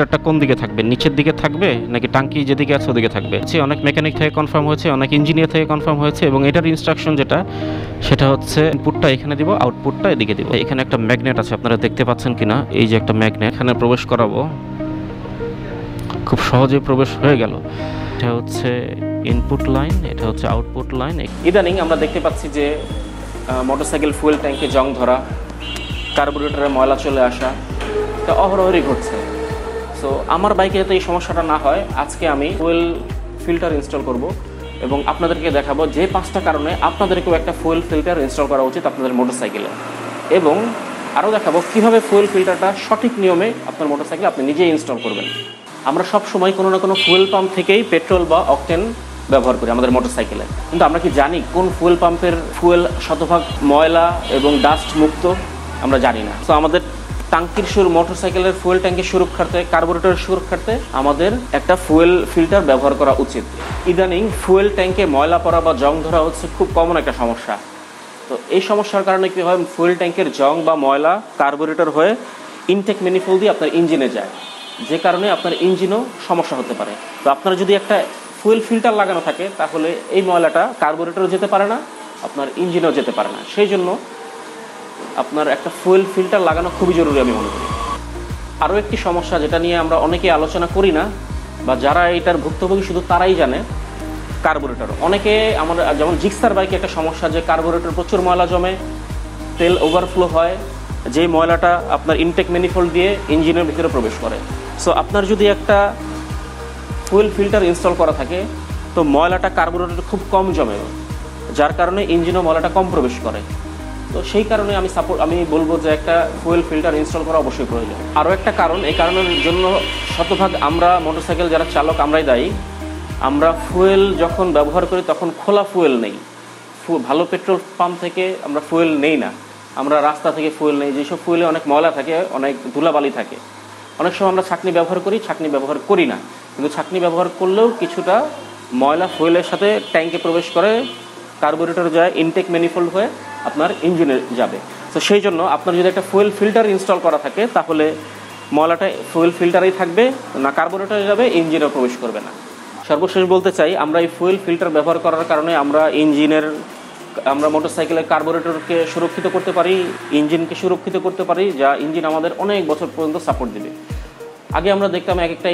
এটা কোন দিকে থাকবে, নিচের দিকে থাকবে নাকি টাঙ্কি যেদিকে আছে ওদিকে থাকবে? অনেক মেকানিক থেকে কনফার্ম হয়েছে, অনেক ইঞ্জিনিয়ার থেকে কনফার্ম হয়েছে, এবং এটার ইনস্ট্রাকশন যেটা সেটা হচ্ছে ইনপুটটা এখানে দিব, আউটপুটটা এদিকে দিব। এখানে একটা ম্যাগনেট আছে, আপনারা দেখতে পাচ্ছেন কিনা, এই যে একটা ম্যাগনেট, এখানে প্রবেশ করাবো, খুব সহজে প্রবেশ হয়ে গেল। এটা হচ্ছে ইনপুট লাইন, এটা হচ্ছে আউটপুট লাইন। ইদানিং আমরা দেখতে পাচ্ছি যে মোটরসাইকেল ফুয়েল ট্যাঙ্কে জং ধরা, কার্বোরেটরে ময়লা চলে আসা, এটা অহরহরই ঘটছে। সো আমার বাইকে যাতে এই সমস্যাটা না হয়, আজকে আমি ফুয়েল ফিল্টার ইনস্টল করব এবং আপনাদেরকে দেখাবো যে 5টা কারণে আপনাদেরকেও একটা ফুয়েল ফিল্টার ইনস্টল করা উচিত আপনাদের মোটরসাইকেলে, এবং আরও দেখাবো কীভাবে ফুয়েল ফিল্টারটা সঠিক নিয়মে আপনার মোটরসাইকেলে আপনি নিজেই ইনস্টল করবেন। আমরা সব সময় কোনো না কোনো ফুয়েল পাম্প থেকেই পেট্রোল বা অকটেন ব্যবহার করি আমাদের মোটরসাইকেলে, কিন্তু আমরা কি জানি কোন ফুয়েল পাম্পের ফুয়েল শতভাগ ময়লা এবং ডাস্ট মুক্ত? আমরা জানি না। তো আমাদের টাঙ্কির মোটরসাইকেলের ফুয়েল ট্যাঙ্কের সুরক্ষার্থে, কার্বোরেটরের সুরক্ষার্থে আমাদের একটা ফুয়েল ফিল্টার ব্যবহার করা উচিত। ইদানিং ফুয়েল ট্যাঙ্কে ময়লা পড়া বা জং ধরা হচ্ছে খুব কমন একটা সমস্যা। তো এই সমস্যার কারণে কী হয়, ফুয়েল ট্যাঙ্কের জং বা ময়লা কার্বোরেটর হয়ে ইনটেক ম্যানিফোল্ড দিয়ে আপনার ইঞ্জিনে যায়, যে কারণে আপনার ইঞ্জিনও সমস্যা হতে পারে। তো আপনার যদি একটা ফুয়েল ফিল্টার লাগানো থাকে, তাহলে এই ময়লাটা কার্বোরেটরও যেতে পারে না, আপনার ইঞ্জিনেও যেতে পারে না। সেই জন্য আপনার একটা ফুয়েল ফিল্টার লাগানো খুবই জরুরি আমি মনে করি। আরও একটি সমস্যা যেটা নিয়ে আমরা অনেকে আলোচনা করি না, বা যারা এটার ভুক্তভোগী শুধু তারাই জানে, কার্বোরেটর। অনেকে আমরা যেমন জিক্সার বাইকে একটা সমস্যা যে কার্বোরেটর প্রচুর ময়লা জমে, তেল ওভারফ্লো হয়, যে ময়লাটা আপনার ইনটেক ম্যানিফোল্ড দিয়ে ইঞ্জিনের ভিতরে প্রবেশ করে। সো আপনার যদি একটা ফুয়েল ফিল্টার ইনস্টল করা থাকে, তো ময়লাটা কার্বোরেটরে খুব কম জমে, যার কারণে ইঞ্জিনও ময়লাটা কম প্রবেশ করে। তো সেই কারণে আমি বলবো যে একটা ফুয়েল ফিল্টার ইনস্টল করা অবশ্যই প্রয়োজন। আরও একটা কারণ, এই কারণের জন্য শতভাগ আমরা মোটরসাইকেল যারা চালক আমরাই দায়ী। আমরা ফুয়েল যখন ব্যবহার করি তখন খোলা ফুয়েল নেই, ভালো পেট্রোল পাম্প থেকে আমরা ফুয়েল নেই না, আমরা রাস্তা থেকে ফুয়েল নেই। যেসব ফুয়েলে অনেক ময়লা থাকে, অনেক ধুলাবালি থাকে, অনেক সময় আমরা ছাঁকনি ব্যবহার করি, ছাঁকনি ব্যবহার করি না, কিন্তু ছাঁকনি ব্যবহার করলেও কিছুটা ময়লা ফুয়েলের সাথে ট্যাঙ্কে প্রবেশ করে, কার্বোরেটর যায়, ইনটেক ম্যানিফোল্ড হয়ে আপনার ইঞ্জিনে যাবে। তো সেই জন্য আপনার যদি একটা ফুয়েল ফিল্টার ইনস্টল করা থাকে, তাহলে ময়লাটা ফুয়েল ফিল্টারেই থাকবে, না কার্বোরেটরে যাবে, ইঞ্জিনেও প্রবেশ করবে না। সর্বশেষ বলতে চাই, আমরা এই ফুয়েল ফিল্টার ব্যবহার করার কারণে আমরা মোটরসাইকেলের কার্বোরেটরকে সুরক্ষিত করতে পারি, ইঞ্জিনকে সুরক্ষিত করতে পারি, যা ইঞ্জিন আমাদের অনেক বছর পর্যন্ত সাপোর্ট দেবে। আগে আমরা দেখতাম একটা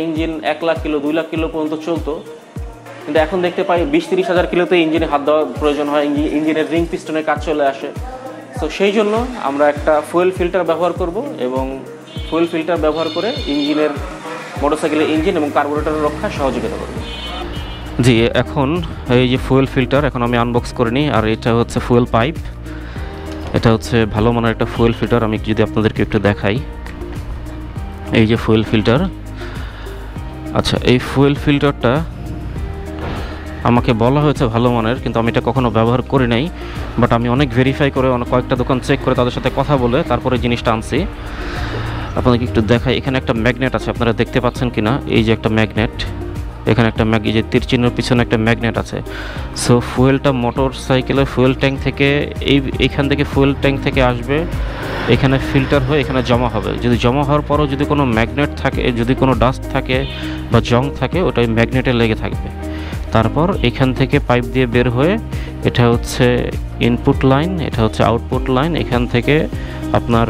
engine 1 lakh kilo 2 lakh kilo পর্যন্ত চলতো, কিন্তু এখন দেখতে পাই 20-30 হাজার কিলোতে ইঞ্জিনে হাত দেওয়ার প্রয়োজন হয়, ইঞ্জিনের রিং পিস্টনের কাজ চলে আসে। তো সেই জন্য আমরা একটা ফুয়েল ফিল্টার ব্যবহার করব, এবং ফুয়েল ফিল্টার ব্যবহার করে মোটরসাইকেলের ইঞ্জিন এবং কার্বোরেটরের রক্ষায় সহযোগিতা করব। জি, এখন এই যে ফুয়েল ফিল্টার এখন আমি আনবক্স করে নিই, আর এটা হচ্ছে ফুয়েল পাইপ। এটা হচ্ছে ভালো মানের একটা ফুয়েল ফিল্টার। আমি যদি আপনাদেরকে একটু দেখাই, এই যে ফুয়েল ফিল্টার। আচ্ছা, এই ফুয়েল ফিল্টারটা আমাকে বলা হয়েছে ভালো মানের, কিন্তু আমি এটা কখনো ব্যবহার করি নাই। বাট আমি অনেক ভেরিফাই করে, কয়েকটা দোকান চেক করে, তাদের সাথে কথা বলে তারপরে জিনিসটা আনছি। আপনাদেরকে একটু দেখাই, এখানে একটা ম্যাগনেট আছে, আপনারা দেখতে পাচ্ছেন কিনা, এই যে একটা ম্যাগনেট, এখানে একটা এই যে তীর চিহ্নের পিছনে একটা ম্যাগনেট আছে। সো ফুয়েলটা মোটর সাইকেলের ফুয়েল ট্যাঙ্ক থেকে এইখান থেকে ফুয়েল ট্যাঙ্ক থেকে আসবে, এখানে ফিল্টার হয়ে এখানে জমা হবে। যদি জমা হওয়ার পরও যদি কোনো ম্যাগনেট থাকে, যদি কোনো ডাস্ট থাকে বা জং থাকে, ওটা ওই ম্যাগনেটে লেগে থাকবে। তারপর এখান থেকে পাইপ দিয়ে বের হয়ে, এটা হচ্ছে ইনপুট লাইন, এটা হচ্ছে আউটপুট লাইন, এখান থেকে আপনার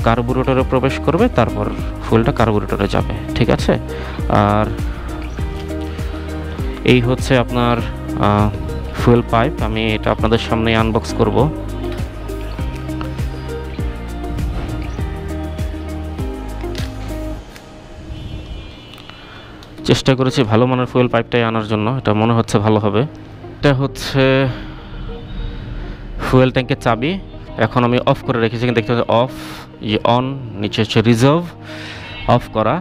কার্বোরেটরে প্রবেশ করবে, তারপর ফুয়েলটা কার্বোরেটরে যাবে। ঠিক আছে? আর এই হচ্ছে আপনার ফুয়েল পাইপ। আমি এটা আপনাদের সামনে আনবক্স করব। চেষ্টা করেছি ভালো মানের ফুয়েল পাইপটাই আনার জন্য, এটা মনে হচ্ছে ভালো হবে। এটা হচ্ছে ফুয়েল ট্যাঙ্কের চাবি, এখন আমি অফ করে রেখেছি, কিন্তু দেখতে হচ্ছে অফ, অন, নিচে হচ্ছে রিজার্ভ, অফ করা।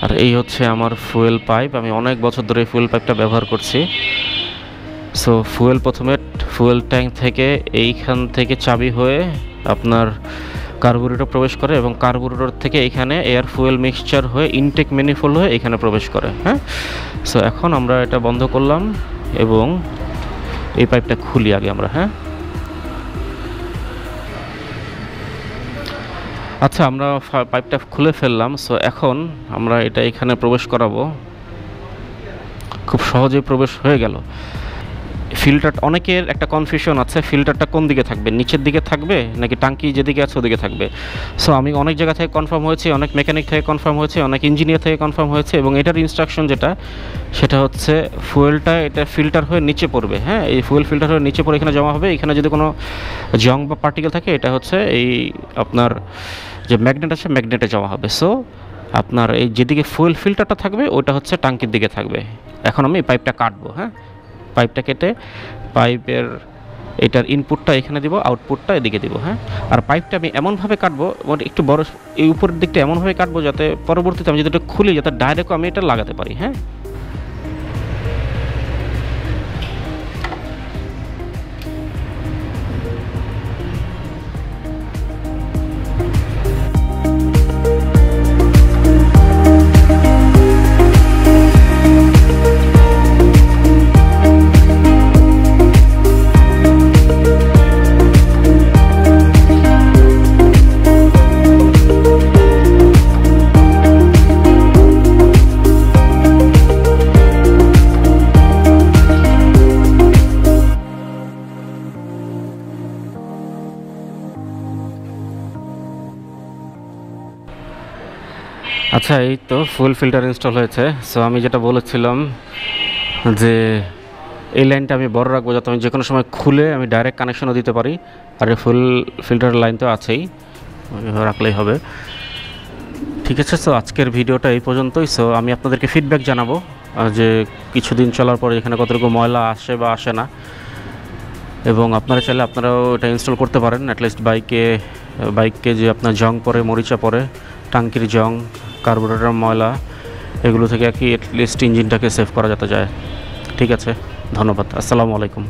আর এই হচ্ছে আমার ফুয়েল পাইপ। আমি অনেক বছর ধরে ফুয়েল পাইপটা ব্যবহার করছি। সো প্রথমে ফুয়েল ট্যাঙ্ক থেকে এইখান থেকে চাবি হয়ে আপনার কার্বোরেটর প্রবেশ করে, এবং কার্বোরেটর থেকে এখানে এয়ার ফুয়েল মিক্সচার হয়ে ইনটেক ম্যানিফোল্ড হয়ে এখানে প্রবেশ করে। হ্যাঁ, সো এখন আমরা এটা বন্ধ করলাম এবং এই পাইপটা খুলি আগে আমরা। হ্যাঁ, আচ্ছা, আমরা পাইপটা খুলে ফেললাম। সো এখন আমরা এটা এখানে প্রবেশ করাবো। খুব সহজেই প্রবেশ হয়ে গেল। ফিল্টার, অনেকের একটা কনফিউশন আছে, ফিল্টারটা কোন দিকে থাকবে, নিচের দিকে থাকবে নাকি টাঙ্কি যেদিকে আছে ওদিকে থাকবে। সো আমি অনেক জায়গা থেকে কনফার্ম হয়েছি, অনেক মেকানিক থেকে কনফার্ম হয়েছে, অনেক ইঞ্জিনিয়ার থেকে কনফার্ম হয়েছে, এবং এটার ইনস্ট্রাকশন যেটা সেটা হচ্ছে ফুয়েলটা এটা ফিল্টার হয়ে নিচে পড়বে। হ্যাঁ, এই ফুয়েল ফিল্টার হয়ে নিচে পড়ে এখানে জমা হবে। এখানে যদি কোনো জং বা পার্টিকেল থাকে এটা হচ্ছে এই আপনার যে ম্যাগনেট আছে ম্যাগনেটে জমা হবে। সো আপনার এই যেদিকে ফুয়েল ফিল্টারটা থাকবে ওইটা হচ্ছে টাঙ্কির দিকে থাকবে। এখন আমি পাইপটা কাটবো। হ্যাঁ, পাইপটা কেটে পাইপের এটার ইনপুটটা এখানে দিব, আউটপুটটা এদিকে দিব। হ্যাঁ, আর পাইপটা আমি এমনভাবে কাটবো, একটু বড় এই উপরের দিকটা এমনভাবে কাটবো যাতে পরবর্তীতে আমি যদি এটা খুলি যাতে ডাইরেক্ট আমি এটা লাগাতে পারি। হ্যাঁ, আচ্ছা, এই তো ফুল ফিল্টার ইনস্টল হয়েছে। সো আমি যেটা বলেছিলাম যে এই লাইনটা আমি বড় রাখবো যাতে আমি যে কোনো সময় খুলে আমি ডাইরেক্ট কানেকশনও দিতে পারি। আর এই ফুল ফিল্টার লাইন তো আছেই, রাখলেই হবে। ঠিক আছে, সো আজকের ভিডিওটা এই পর্যন্তই। সো আমি আপনাদেরকে ফিডব্যাক জানাবো যে কিছুদিন চলার পরে এখানে কতটুকু ময়লা আসে বা আসে না, এবং আপনারা চাইলে আপনারাও এটা ইনস্টল করতে পারেন। অ্যাটলিস্ট বাইকে যে আপনার জং পরে, মরিচা পরে, টাঙ্কির জং, কার্বোরেটর ময়লা, এগুলো থেকে আর কি অ্যাটলিস্ট ইঞ্জিনটাকে সেভ করা যেতে যায়। ঠিক আছে, ধন্যবাদ। আসসালামু আলাইকুম।